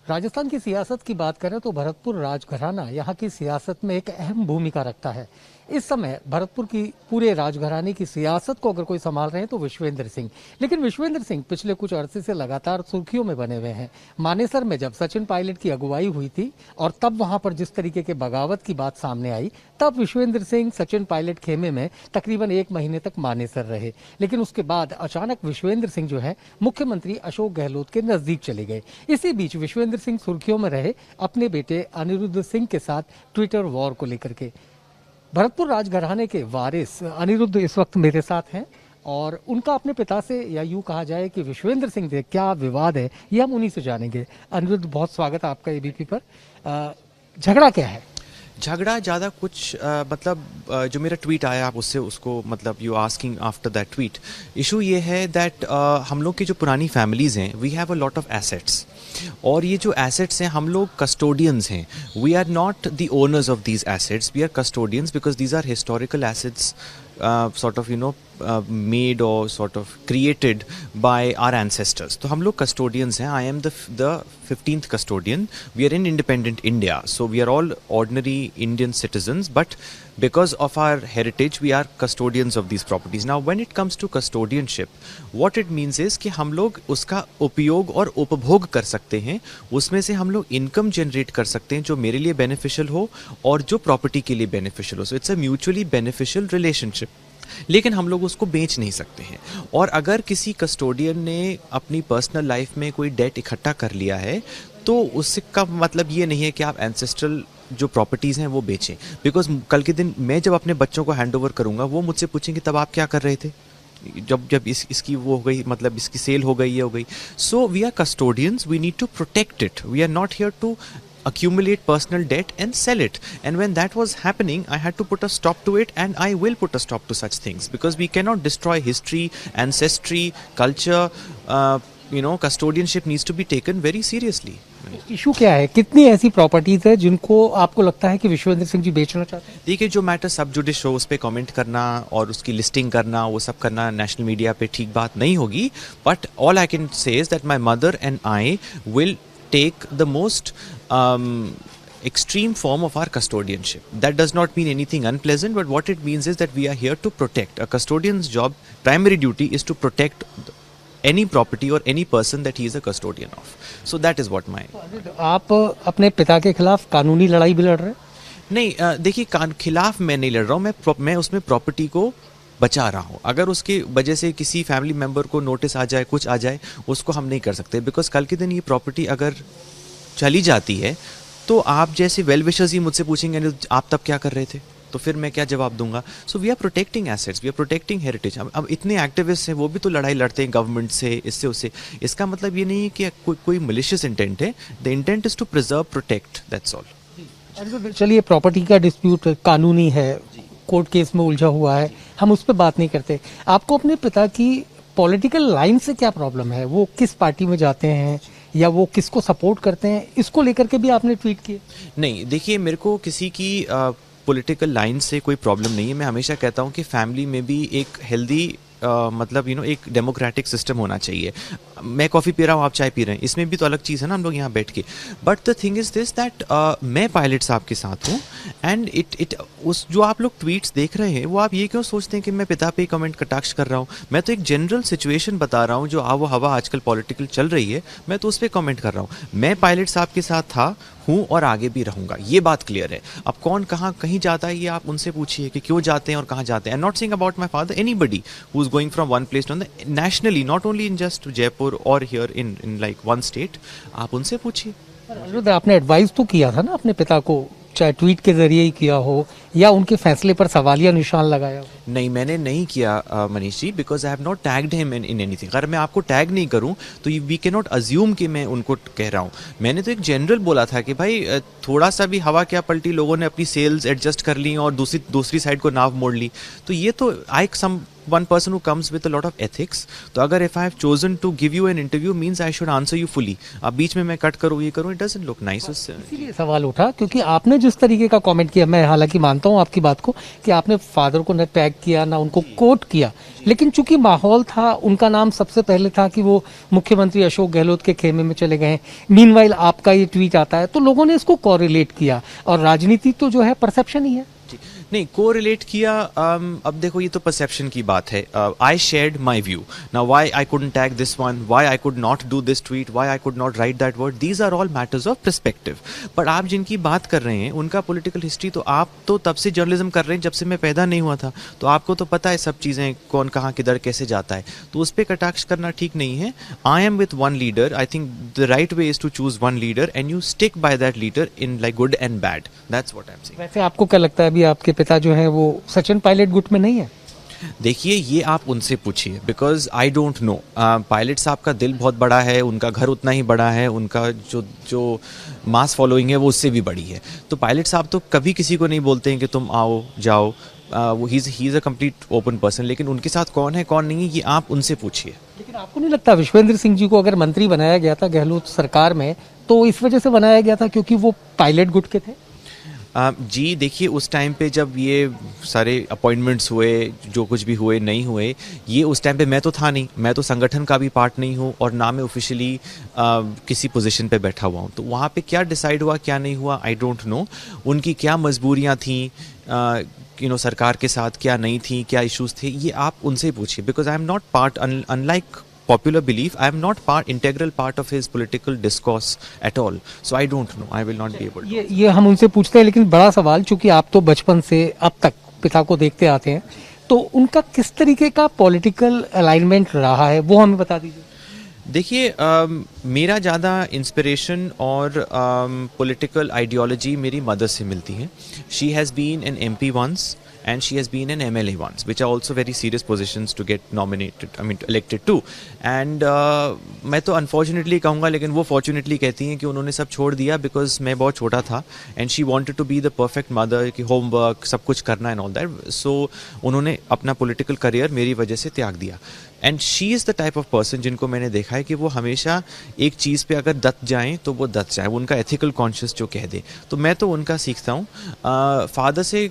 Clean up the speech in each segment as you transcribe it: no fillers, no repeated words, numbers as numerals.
राजस्थान की सियासत की बात करें तो भरतपुर राजघराना यहाँ की सियासत में एक अहम भूमिका रखता है। इस समय भरतपुर की पूरे राजघराने की सियासत को अगर कोई संभाल रहे हैं तो विश्वेंद्र सिंह। लेकिन विश्वेंद्र सिंह पिछले कुछ अरसे से लगातार सुर्खियों में बने हुए हैं। मानेसर में जब सचिन पायलट की अगुवाई हुई थी और तब वहां पर जिस तरीके के बगावत की बात सामने आई, तब विश्वेंद्र सिंह सचिन पायलट खेमे में तकरीबन 1 महीने तक मानेसर रहे। लेकिन उसके बाद अचानक विश्वेंद्र सिंह जो है मुख्यमंत्री अशोक गहलोत के नजदीक चले गए। इसी बीच विश्वेंद्र सिंह सुर्खियों में रहे अपने बेटे अनिरुद्ध सिंह के साथ ट्विटर वॉर को लेकर के। भरतपुर राजघराने के वारिस अनिरुद्ध इस वक्त मेरे साथ हैं और उनका अपने पिता से, या यूं कहा जाए कि विश्वेंद्र सिंह से क्या विवाद है, ये हम उन्हीं से जानेंगे। अनिरुद्ध, बहुत स्वागत है आपका एबीपी पर। झगड़ा क्या है? झगड़ा ज़्यादा कुछ जो मेरा ट्वीट आया आप उससे उसको मतलब you asking after that tweet. Issue ये है दैट हम लोग की जो पुरानी फैमिलीज़ हैं, we have a lot of assets, और ये जो एसेट्स हैं हम लोग कस्टोडियंस हैं। We are not the owners of these assets, we are custodians because these are historical assets sort of made or sort of created by our ancestors. तो हम लोग custodians हैं. I am the 15th custodian. We are in independent India, so we are all ordinary Indian citizens, but because of our heritage we are custodians of these properties. Now when it comes to custodianship, what it means is कि हम लोग उसका उपयोग और उपभोग कर सकते हैं, उसमें से हम लोग इनकम जनरेट कर सकते हैं जो मेरे लिए बेनिफिशियल हो और जो प्रॉपर्टी के लिए बेनिफिशियल हो. So it's a mutually beneficial relationship, लेकिन हम लोग उसको बेच नहीं सकते हैं. और अगर किसी कस्टोडियन ने अपनी पर्सनल लाइफ में कोई डेट इकट्ठा कर लिया है तो उसका मतलब ये नहीं है कि आप एंसेस्ट्रल जो प्रॉपर्टीज़ हैं वो बेचें. बिकॉज कल के दिन मैं जब अपने बच्चों को हैंड ओवर करूँगा वो मुझसे पूछेंगे तब आप क्या कर रहे थे, जब इसकी वो हो गई, मतलब इसकी सेल हो गई, ये हो गई. So we are custodians, we need to protect it. We are not here to accumulate personal debt and sell it. And when that was happening, I had to put a stop to it, and I will put a stop to such things because we cannot destroy history, ancestry, culture. Custodianship needs to be taken very seriously. Issue क्या है? कितनी ऐसी properties है जिनको आपको लगता है कि विश्वेंद्र सिंह जी बेचना चाहते हैं? देखिए, जो मैटर सब जुडिस शो उस पे कमेंट करना और उसकी लिस्टिंग करना, वो सब करना नेशनल मीडिया पे ठीक बात नहीं होगी. But all I can say is that my mother and I will take the most extreme form of our custodianship. That does not mean anything unpleasant, but what it means is that we are here to protect. A custodian's job, primary duty is to protect any property or any person that he is a custodian of. So that is what my... आप अपने पिता के खिलाफ कानूनी लड़ाई भी लड़ रहे हैं? नहीं, देखिए, खिलाफ मैं नहीं लड़ रहा हूँ. मैं उसमें प्रॉपर्टी को बचा रहा हूँ. अगर उसकी वजह से किसी फैमिली मेम्बर को नोटिस आ जाए, कुछ आ जाए, उसको हम नहीं कर सकते. बिकॉज कल के दिन ये प्रॉपर्टी अगर चली जाती है तो आप जैसे वेल विशर्स ही मुझसे पूछेंगे आप तब क्या कर रहे थे, तो फिर मैं क्या जवाब दूंगा. So we are protecting assets, we are protecting heritage. अब इतने एक्टिविस्ट हैं, वो भी तो लड़ाई लड़ते हैं गवर्नमेंट से, इससे उससे. इसका मतलब ये नहीं है कि कोई मलिशियस इंटेंट है. The intent is to preserve, protect, that's all. चलिए, प्रॉपर्टी का डिस्प्यूट कानूनी है, कोर्ट केस में उलझा हुआ है, हम उस पर बात नहीं करते. आपको अपने पिता की पॉलिटिकल लाइन से क्या प्रॉब्लम है? वो किस पार्टी में जाते हैं या वो किसको सपोर्ट करते हैं, इसको लेकर के भी आपने ट्वीट किए? नहीं, देखिए, मेरे को किसी की पॉलिटिकल लाइन से कोई प्रॉब्लम नहीं है. मैं हमेशा कहता हूँ कि फैमिली में भी एक हेल्दी एक डेमोक्रेटिक सिस्टम होना चाहिए. मैं कॉफ़ी पी रहा हूँ, आप चाय पी रहे हैं, इसमें भी तो अलग चीज़ है ना, हम लोग यहाँ बैठ के. But the thing is this that मैं पायलट साहब के साथ हूँ, एंड उस जो आप लोग ट्वीट्स देख रहे हैं वो आप ये क्यों सोचते हैं कि मैं पिता पे कमेंट कटाक्ष कर रहा हूँ. मैं तो एक जनरल सिचुएशन बता रहा हूँ जो वो हवा आजकल पॉलिटिकल चल रही है, मैं तो उस पर कमेंट कर रहा हूँ. मैं पायलट साहब के साथ था, हूँ और आगे भी रहूंगा, ये बात क्लियर है. अब कौन कहाँ कहीं जाता है ये आप उनसे पूछिए कि क्यों जाते हैं और कहाँ जाते हैं. I am not saying about my father, anybody who is going from one place to another nationally, not only in just Jaipur और here in like one state. आप उनसे पूछिए. आपने एडवाइस तो किया था ना अपने पिता को, चाहे ट्वीट के जरिए ही किया हो या उनके फैसले पर सवालिया निशान लगाया हो? नहीं, मैंने नहीं किया Manish ji, because I have not tagged him in anything. अगर मैं आपको टैग नहीं करूं तो वी कैन नॉट अज्यूम कि मैं उनको कह रहा हूं. मैंने तो एक जनरल बोला था कि भाई थोड़ा सा भी हवा क्या पलटी, लोगों ने अपनी सेल्स एडजस्ट कर ली और दूसरी साइड को नाव मोड़ ली. तो ये तो one person who comes with a lot of ethics. तो अगर if I have chosen to give you an interview means I should answer you fully. अब बीच में मैं कट करूँ, ये करूँ, it doesn't look nice. इसीलिए सवाल उठा क्योंकि आपने जिस तरीके का कमेंट किया, मैं हालांकि मानता मानता हूँ आपकी बात को कि आपने फादर को न टैग किया ना उनको कोट किया, लेकिन चूंकि माहौल था, उनका नाम सबसे पहले था कि वो मुख्यमंत्री अशोक गहलोत के खेमे में चले गए। मीनवाइल आपका ये ट्वीट आता है तो लोगों ने इसको कोरिलेट किया, और राजनीति तो जो है परसेप्शन ही है। नहीं, को रिलेट किया। अब देखो, ये तो परसेप्शन की बात है। I shared my view. Now why I couldn't tag this one, why I could not do this tweet, why I could not write that word, these are all matters of perspective. But आप जिनकी बात कर रहे हैं उनका political history तो आप तो तब से जर्नलिज्म कर रहे हैं जब से मैं पैदा नहीं हुआ था, तो आपको तो पता है सब चीज़ें, कौन कहाँ किधर कैसे जाता है, तो उस पर कटाक्ष करना ठीक नहीं है। I am with one leader. I think the right way is to choose one leader and you stick by that leader in like good and bad. That's what I am saying. वैसे आपको क्या लगता है, अभी आपके पिता जो हैं वो सचिन पायलट गुट में नहीं है? देखिए, ये आप उनसे पूछिए, because I don't know. Pilot साहब का दिल बहुत बड़ा है, उनका घर उतना ही बड़ा है, उनका जो मास फॉलोइंग है वो उससे भी बड़ी है। तो पायलट साहब तो कभी किसी को नहीं बोलते हैं कि तुम आओ जाओ। वो he is a complete open person, लेकिन उनके साथ कौन है कौन नहीं है ये आप उनसे पूछिए। लेकिन आपको नहीं लगता विश्वेंद्र सिंह जी को अगर मंत्री बनाया गया था गहलोत सरकार में, तो इस वजह से बनाया गया था क्योंकि वो पायलट गुट के थे? जी देखिए, उस टाइम पे जब ये सारे अपॉइंटमेंट्स हुए, जो कुछ भी हुए नहीं हुए, ये उस टाइम पे मैं तो था नहीं, मैं तो संगठन का भी पार्ट नहीं हूँ और ना मैं ऑफिशियली किसी पोजीशन पे बैठा हुआ हूँ। तो वहाँ पे क्या डिसाइड हुआ क्या नहीं हुआ, आई डोंट नो। उनकी क्या मजबूरियाँ थी सरकार के साथ, क्या नहीं थी, क्या इश्यूज थे, ये आप उनसे पूछिए। Because I am not part, unlike popular belief, I am not integral part of his political discourse at all, so I don't know, I will not be able to। ये हम उनसे पूछते हैं, लेकिन बड़ा सवाल, चूंकि आप तो बचपन से अब तक पिता को देखते आते हैं, तो उनका किस तरीके का पॉलिटिकल अलाइनमेंट रहा है वो हमें बता दीजिए। देखिए, मेरा ज़्यादा इंस्पिरेशन और पॉलिटिकल आइडियोलॉजी मेरी मदर से मिलती है। She has been an MP once and she has been an MLA once, which are also very serious positions to get elected to। and मैं तो unfortunately कहूँगा, लेकिन वो fortunately कहती हैं कि उन्होंने सब छोड़ दिया because मैं बहुत छोटा था and she wanted to be the perfect mother, कि homework सब कुछ करना and all that, so उन्होंने अपना political career मेरी वजह से त्याग दिया। And she is the type of person जिनको मैंने देखा है कि वो हमेशा एक चीज़ पे अगर दत जाएं तो वो दत जाए, उनका एथिकल कॉन्शियस जो कह दे, तो मैं तो उनका सीखता हूँ। फादर से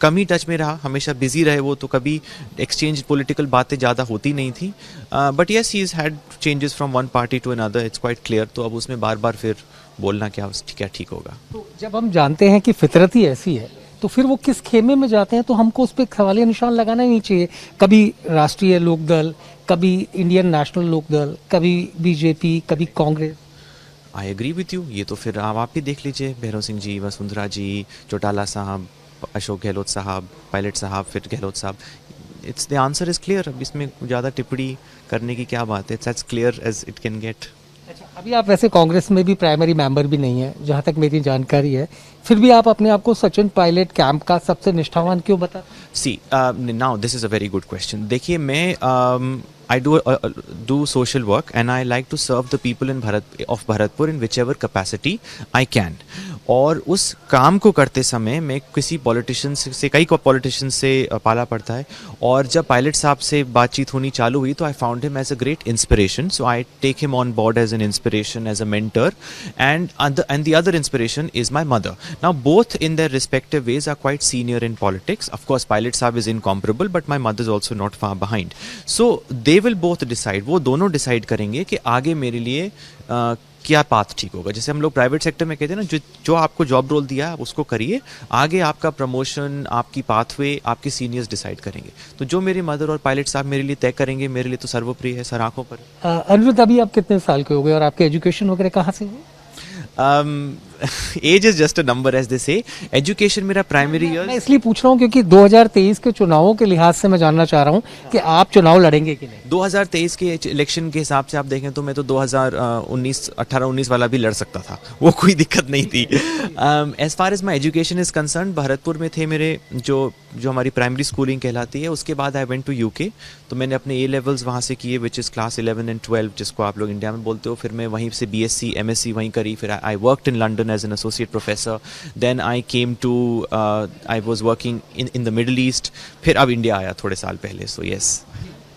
कम ही टच में रहा, हमेशा बिजी रहे वो, तो कभी एक्सचेंज पॉलिटिकल बातें ज़्यादा होती नहीं थी। But yes, he is had changes from one party to another, it's quite clear. तो अब उसमें बार बार फिर बोलना क्या ठीक होगा। तो जब हम जानते हैं कि फितरत ही ऐसी है, तो फिर वो किस खेमे में जाते हैं, तो हमको उस पर सवालिया निशान लगाना ही नहीं चाहिए। कभी राष्ट्रीय लोकदल, कभी इंडियन नेशनल लोकदल, कभी बीजेपी, कभी Congress. I agree with you. ये तो फिर आप ही देख लीजिए, भैरव सिंह जी, वसुंधरा जी, चौटाला साहब, अशोक गहलोत साहब, पायलट साहब, फिर गहलोत साहब। It's the answer is clear. अब इसमें ज़्यादा टिप्पणी करने की क्या बात है, it's as clear as it can get. अच्छा, अभी आप वैसे कांग्रेस में भी प्राइमरी मेंबर भी नहीं है जहां तक मेरी जानकारी है, फिर भी आप अपने आप को सचिन पायलट कैंप का सबसे निष्ठावान क्यों बता? See now this is a very good question. देखिए, मैं I do social work and I like to serve the people in Bharatpur in whichever capacity I can। और उस काम को करते समय मैं किसी पॉलिटिशियन से कई पॉलिटिशियन से पाला पड़ता है, और जब पायलट साहब से बातचीत होनी चालू हुई तो I found him as a great inspiration, so I take him on board as an inspiration, as a mentor, and the other inspiration is my mother. Now both in their respective ways are quite senior in politics. Of course Pilot sahab is incomparable, but my mother is also not far behind. So they will both decide, वो दोनों decide करेंगे कि आगे मेरे लिए क्या path ठीक होगा। जैसे हम लोग प्राइवेट सेक्टर में कहते हैं ना, जो आपको जॉब रोल दिया है आप उसको करिए, आगे आपका प्रमोशन, आपकी पाथवे आपके सीनियर्स डिसाइड करेंगे। तो जो मेरी मदर और पायलट साहब मेरे लिए तय करेंगे, मेरे लिए तो सर्वोपरि है, सर आंखों पर। अनिरुद्ध, अभी आप कितने साल के हो गए और आपके एजुकेशन वगैरह कहाँ से हुए? Age is just a number as they say. Education मेरा प्राइमरी ईयर। मैं इसलिए पूछ रहा हूँ क्योंकि 2023 के चुनावों के लिहाज से मैं जानना चाह रहा हूँ कि आप चुनाव लड़ेंगे कि नहीं। 2023 के इलेक्शन के हिसाब से आप देखें तो मैं तो 18-19 वाला भी लड़ सकता था, वो कोई दिक्कत नहीं थी। As far as my education is concern, Bharatpur में थे मेरे जो हमारी प्राइमरी स्कूलिंग कहलाती है। उसके बाद आई वेंट टू UK, तो मैंने अपने A levels वहाँ से किए, विच इज़ क्लास 11 and 12 जिसको आप लोग इंडिया में बोलते हो। फिर मैं वहीं से BSc MSc वहीं करी। फिर I worked in London as an associate professor. Then I came to, I was working in the Middle East. फिर अब इंडिया आया थोड़े साल पहले। So yes.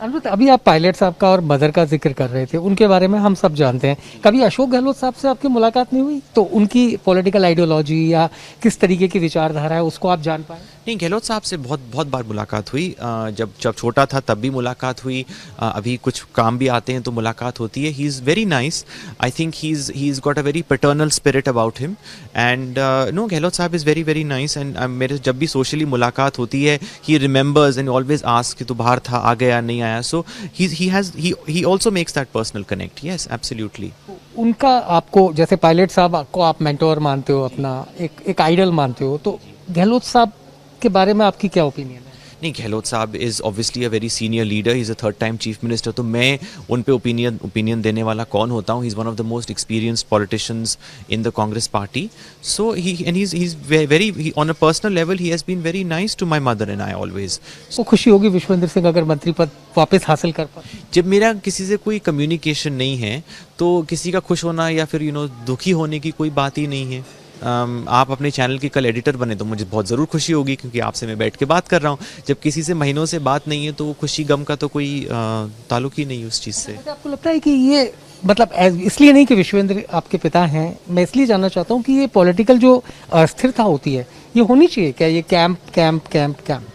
अनिरुद्ध, अभी आप पायलट साहब का और मदर का जिक्र कर रहे थे, उनके बारे में हम सब जानते हैं। कभी अशोक गहलोत साहब से आपकी मुलाकात नहीं हुई? तो उनकी पॉलिटिकल आइडियोलॉजी या किस तरीके की विचारधारा है उसको आप जान पाए? नहीं, गहलोत साहब से बहुत बहुत बार मुलाकात हुई। जब जब छोटा था तब भी मुलाकात हुई। अभी कुछ काम भी आते हैं तो मुलाकात होती है। He is very nice. I think he is got a very paternal spirit about him and no, Gehlot sahab is very very nice and मेरे जब भी सोशली मुलाकात होती है he remembers and always ask कि तू बाहर था, आ गया नहीं आया। So he also makes that personal connect. Yes, absolutely. उनका आपको, जैसे पायलट साहब को आप मेंटोर मानते हो, अपना एक आइडल मानते हो, तो गहलोत साहब के बारे में आपकी क्या ओपिनियन है? नहीं, Gehlot sahab is obviously a very senior leader. He is a third time chief minister. तो मैं उन पे ओपिनियन देने वाला कौन होता हूँ? He is one of the most experienced politicians in the Congress party. So he is very on a personal level he has been very nice to my mother and I always. तो खुशी होगी विश्वेंद्र सिंह अगर मंत्री पद वापस हासिल कर पाए? जब मेरा किसी से कोई कम्युनिकेशन नहीं है तो किसी का खुश होना या फिर दुखी होने की कोई बात ही नहीं है। आप अपने चैनल के कल एडिटर बने तो मुझे बहुत ज़रूर खुशी होगी, क्योंकि आपसे मैं बैठ के बात कर रहा हूँ। जब किसी से महीनों से बात नहीं है तो खुशी गम का तो कोई ताल्लुक ही नहीं है उस चीज़ से। अच्छा, आपको लगता है कि ये, मतलब इसलिए नहीं कि विश्वेंद्र आपके पिता हैं, मैं इसलिए जानना चाहता हूँ कि ये पॉलिटिकल जो अस्थिरता होती है ये होनी चाहिए क्या? ये कैंप कैंप कैंप कैंप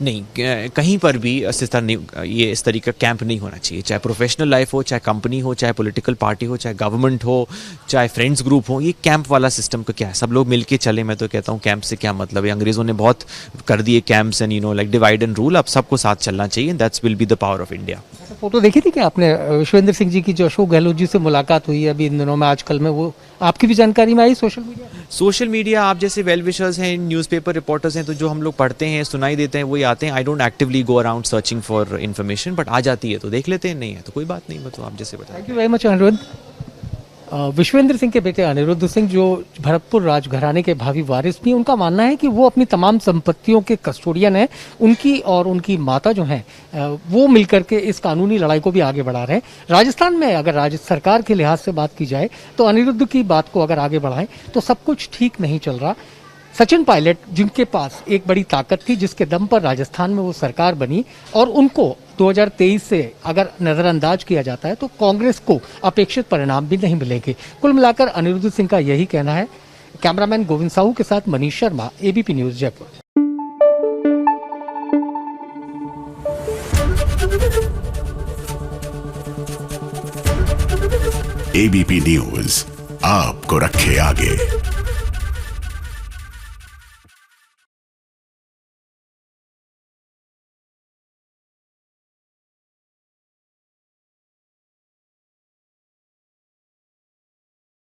नहीं, कहीं पर भी अस्थिरता नहीं, ये इस तरीके का कैंप नहीं होना चाहिए। चाहे प्रोफेशनल लाइफ हो, चाहे कंपनी हो, चाहे पॉलिटिकल पार्टी हो, चाहे गवर्नमेंट हो, चाहे फ्रेंड्स ग्रुप हो, ये कैंप वाला सिस्टम का क्या है? सब लोग मिलके चले। मैं तो कहता हूँ कैंप से क्या मतलब है? अंग्रेजों ने बहुत कर दिए camps and like divide and rule. अब सबको साथ चलना चाहिए। That's will be the power of India. Photo देखी थी क्या आपने विश्वेंद्र सिंह जी की, जो अशोक गहलोत जी से मुलाकात हुई है अभी इन दिनों में, आजकल में? वो आपकी भी जानकारी में आई सोशल मीडिया? आप जैसे वेल विशर्स हैं, न्यूज़पेपर रिपोर्टर्स हैं, तो जो हम लोग पढ़ते हैं, सुनाई देते हैं, वही आते हैं। I don't actively go around searching for information, but आ जाती है तो देख लेते हैं, नहीं है तो कोई बात नहीं। मतलब आप जैसे बताएं। Thank you very much Aniruddh. Vishvendra Singh के बेटे अनिरुद्ध सिंह, जो भरतपुर राजघराने के भावी वारिस भी, उनका मानना है कि वो अपनी तमाम संपत्तियों के कस्टोडियन हैं। उनकी और उनकी माता जो हैं वो मिलकर के इस कानूनी लड़ाई को भी आगे बढ़ा रहे हैं। राजस्थान में अगर राज्य सरकार के लिहाज से बात की जाए तो अनिरुद्ध की बात को अगर आगे बढ़ाएं तो सब कुछ ठीक नहीं चल रहा। सचिन पायलट, जिनके पास एक बड़ी ताकत थी, जिसके दम पर राजस्थान में वो सरकार बनी, और उनको 2023 से अगर नजरअंदाज किया जाता है तो कांग्रेस को अपेक्षित परिणाम भी नहीं मिलेंगे। कुल मिलाकर अनिरुद्ध सिंह का यही कहना है। कैमरामैन गोविंद साहू के साथ Manish Sharma, ABP news, Jaipur. ABP news आपको रखे आगे।